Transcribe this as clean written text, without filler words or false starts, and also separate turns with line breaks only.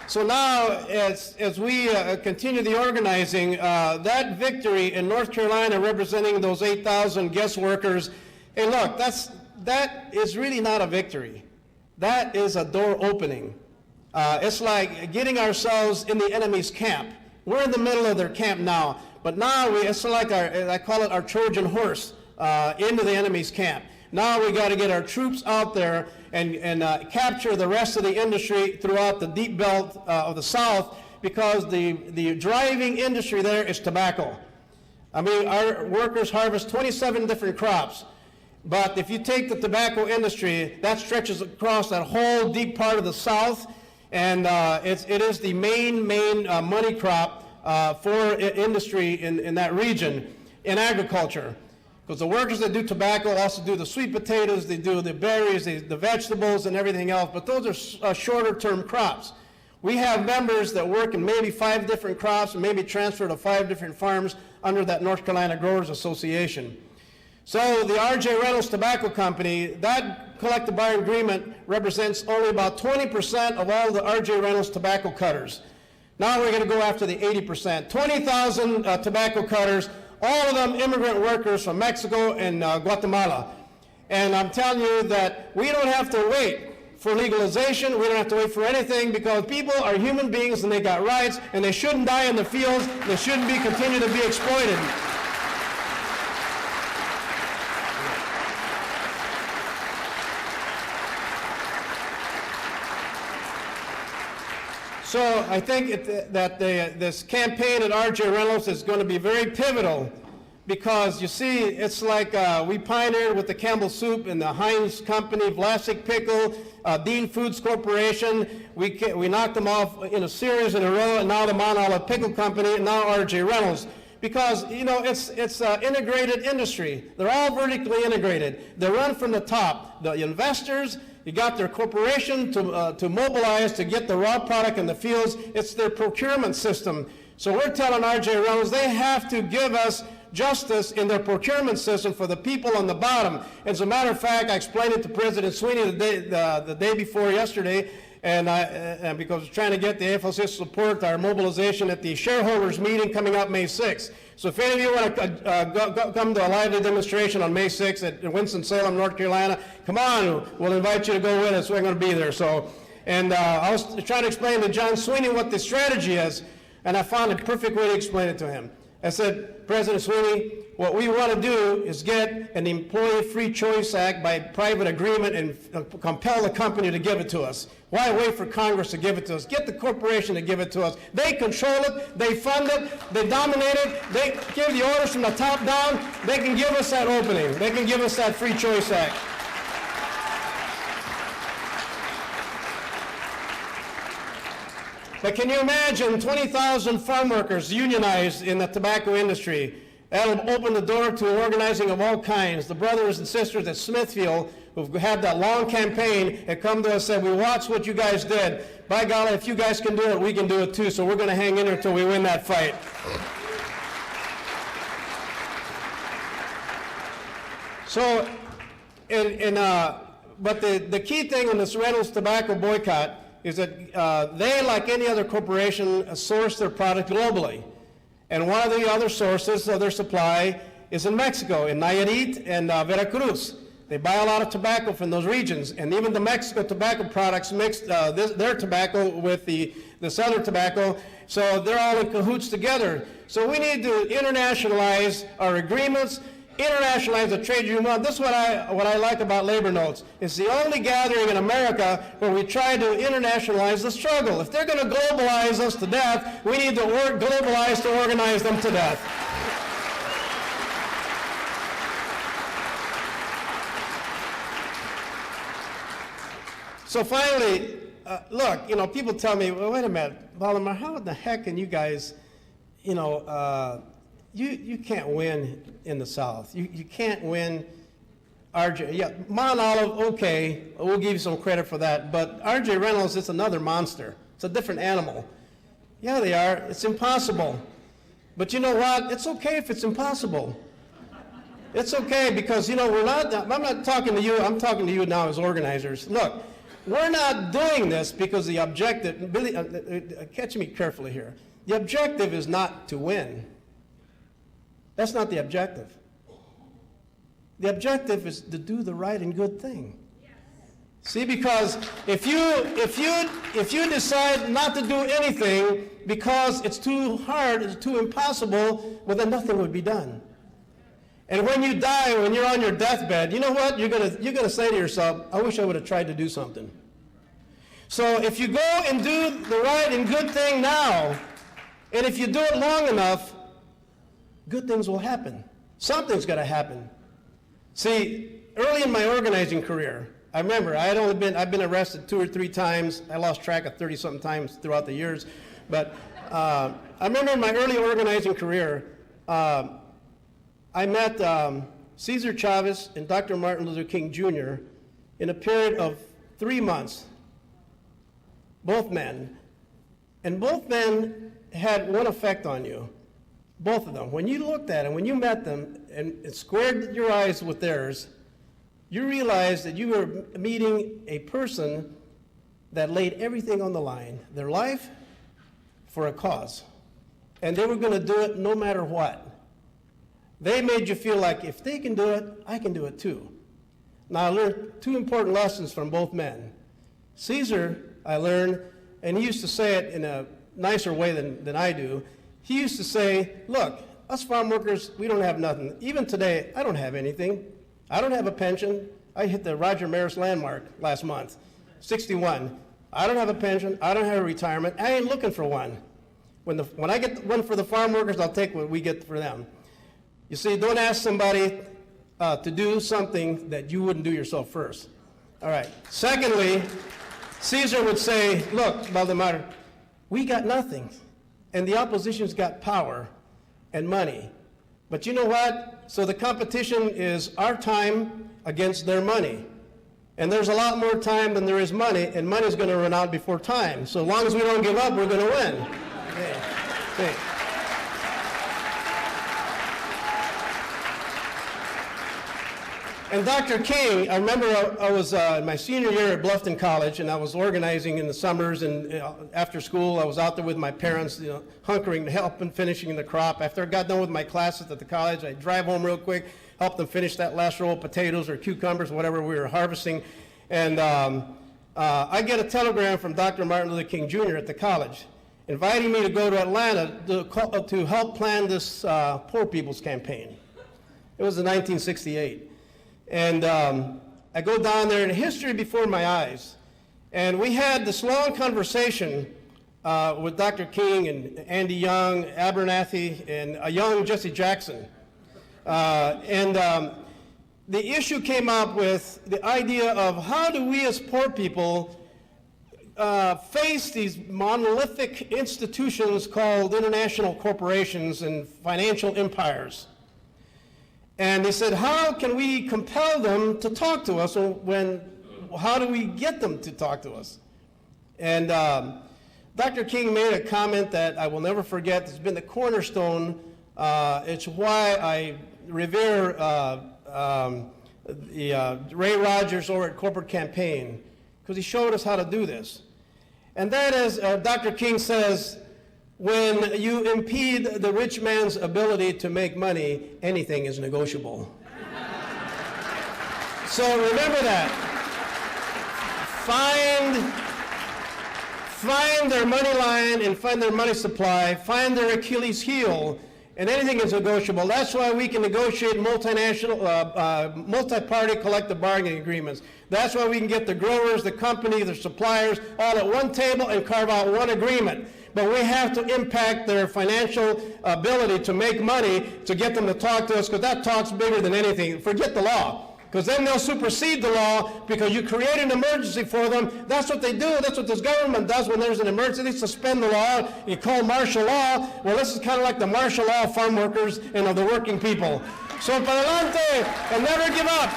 So now, as we continue the organizing, that victory in North Carolina representing those 8,000 guest workers, hey, look, that is really not a victory. That is a door opening. It's like getting ourselves in the enemy's camp. We're in the middle of their camp now, but now it's like I call it our Trojan horse into the enemy's camp. Now we got to get our troops out there and capture the rest of the industry throughout the deep belt of the South, because the driving industry there is tobacco. I mean, our workers harvest 27 different crops, but if you take the tobacco industry, that stretches across that whole deep part of the South, and it is the main money crop for industry in that region, in agriculture. Because the workers that do tobacco also do the sweet potatoes, they do the berries, the vegetables, and everything else, but those are shorter-term crops. We have members that work in maybe 5 different crops and maybe transfer to 5 different farms under that North Carolina Growers Association. So the R.J. Reynolds Tobacco Company, that collective bargaining agreement represents only about 20% of all the R.J. Reynolds tobacco cutters. Now we're going to go after the 80%. 20,000 tobacco cutters, all of them immigrant workers from Mexico and Guatemala. And I'm telling you that we don't have to wait for legalization. We don't have to wait for anything, because people are human beings and they got rights, and they shouldn't die in the fields. They shouldn't continue to be exploited. So I think this campaign at R.J. Reynolds is going to be very pivotal, because you see, it's like we pioneered with the Campbell Soup and the Heinz Company, Vlasic Pickle, Dean Foods Corporation. We knocked them off in a series in a row, and now the Mount Olive Pickle Company, and now R.J. Reynolds. Because, you know, it's integrated industry. They're all vertically integrated. They run from the top. The investors, you got their corporation to mobilize to get the raw product in the fields. It's their procurement system. So we're telling R.J. Reynolds they have to give us justice in their procurement system for the people on the bottom. As a matter of fact, I explained it to President Sweeney the day before yesterday, and because we're trying to get the AFL-CIO to support our mobilization at the shareholders meeting coming up May 6th. So if any of you want to come to a lively demonstration on May 6th at Winston-Salem, North Carolina, come on, we'll invite you to go with us. We're going to be there. So, and I was trying to explain to John Sweeney what the strategy is, and I found a perfect way to explain it to him. I said, President Sweeney, what we want to do is get an Employee Free Choice Act by private agreement and compel the company to give it to us. Why wait for Congress to give it to us? Get the corporation to give it to us. They control it, they fund it, they dominate it, they give the orders from the top down. They can give us that opening. They can give us that Free Choice Act. But can you imagine 20,000 farm workers unionized in the tobacco industry? That'll open the door to organizing of all kinds. The brothers and sisters at Smithfield, who've had that long campaign, have come to us and said, we watched what you guys did. By golly, if you guys can do it, we can do it too. So we're going to hang in there until we win that fight. So, but the key thing in this Reynolds tobacco boycott is that they, like any other corporation, source their product globally. And one of the other sources of their supply is in Mexico, in Nayarit and Veracruz. They buy a lot of tobacco from those regions, and even the Mexico tobacco products mix their tobacco with the southern tobacco, so they're all in cahoots together. So we need to internationalize our agreements, internationalize the trade union. This is what I like about Labor Notes. It's the only gathering in America where we try to internationalize the struggle. If they're going to globalize us to death, we need to globalize to organize them to death. So finally, look, you know, people tell me, well, wait a minute, Baldemar, how the heck can you guys, you know, you can't win in the South. You can't win R.J. Yeah, Mount Olive, okay, we'll give you some credit for that, but R.J. Reynolds is another monster. It's a different animal. Yeah, they are. It's impossible. But you know what? It's okay if it's impossible. It's okay because, you know, I'm not talking to you. I'm talking to you now as organizers. Look, we're not doing this because the objective, Billy, catch me carefully here. The objective is not to win. That's not the objective. The objective is to do the right and good thing. See, because if you decide not to do anything because it's too hard, it's too impossible, well, then nothing would be done. And when you die, when you're on your deathbed, you know what? You're gonna say to yourself, I wish I would have tried to do something. So if you go and do the right and good thing now, and if you do it long enough, good things will happen. Something's gonna happen. See, early in my organizing career, I remember I've been arrested 2 or 3 times. I lost track of 30-something times throughout the years. But I remember in my early organizing career, I met Cesar Chavez and Dr. Martin Luther King Jr. in a period of 3 months, both men. And both men had one effect on you, both of them. When you looked at them, when you met them and squared your eyes with theirs, you realized that you were meeting a person that laid everything on the line, their life for a cause. And they were going to do it no matter what. They made you feel like if they can do it, I can do it too. Now I learned 2 important lessons from both men. Caesar, I learned, and he used to say it in a nicer way than I do. He used to say, look, us farm workers, we don't have nothing. Even today, I don't have anything. I don't have a pension. I hit the Roger Maris landmark last month, 61. I don't have a pension. I don't have a retirement. I ain't looking for one. When I get one for the farm workers, I'll take what we get for them. You see, don't ask somebody to do something that you wouldn't do yourself first. All right. Secondly, Caesar would say, look, Baldemar, we got nothing, and the opposition's got power and money. But you know what? So the competition is our time against their money. And there's a lot more time than there is money, and money's going to run out before time. So as long as we don't give up, we're going to win. Okay. And Dr. King, I remember I was in my senior year at Bluffton College, and I was organizing in the summers, and after school I was out there with my parents, hunkering to help and finishing the crop. After I got done with my classes at the college, I'd drive home real quick, help them finish that last row of potatoes or cucumbers, whatever we were harvesting. And I get a telegram from Dr. Martin Luther King Jr. at the college, inviting me to go to Atlanta to help plan this Poor People's Campaign. It was in 1968. And I go down there, and history before my eyes. And we had this long conversation with Dr. King and Andy Young, Abernathy, and a young Jesse Jackson. The issue came up with the idea of how do we as poor people face these monolithic institutions called international corporations and financial empires. And they said, how can we compel them to talk to us, or how do we get them to talk to us? And Dr. King made a comment that I will never forget. It's been the cornerstone. It's why I revere Ray Rogers over at Corporate Campaign, because he showed us how to do this. And that is, Dr. King says, when you impede the rich man's ability to make money, anything is negotiable. So remember that. Find their money line and find their money supply, find their Achilles heel, and anything is negotiable. That's why we can negotiate multinational, multi-party collective bargaining agreements. That's why we can get the growers, the company, the suppliers, all at one table and carve out one agreement. But we have to impact their financial ability to make money to get them to talk to us, because that talk's bigger than anything. Forget the law, because then they'll supersede the law because you create an emergency for them. That's what they do. That's what this government does when there's an emergency. They suspend the law. You call martial law. Well, this is kind of like the martial law of farm workers and of the working people. So, para adelante, and never give up.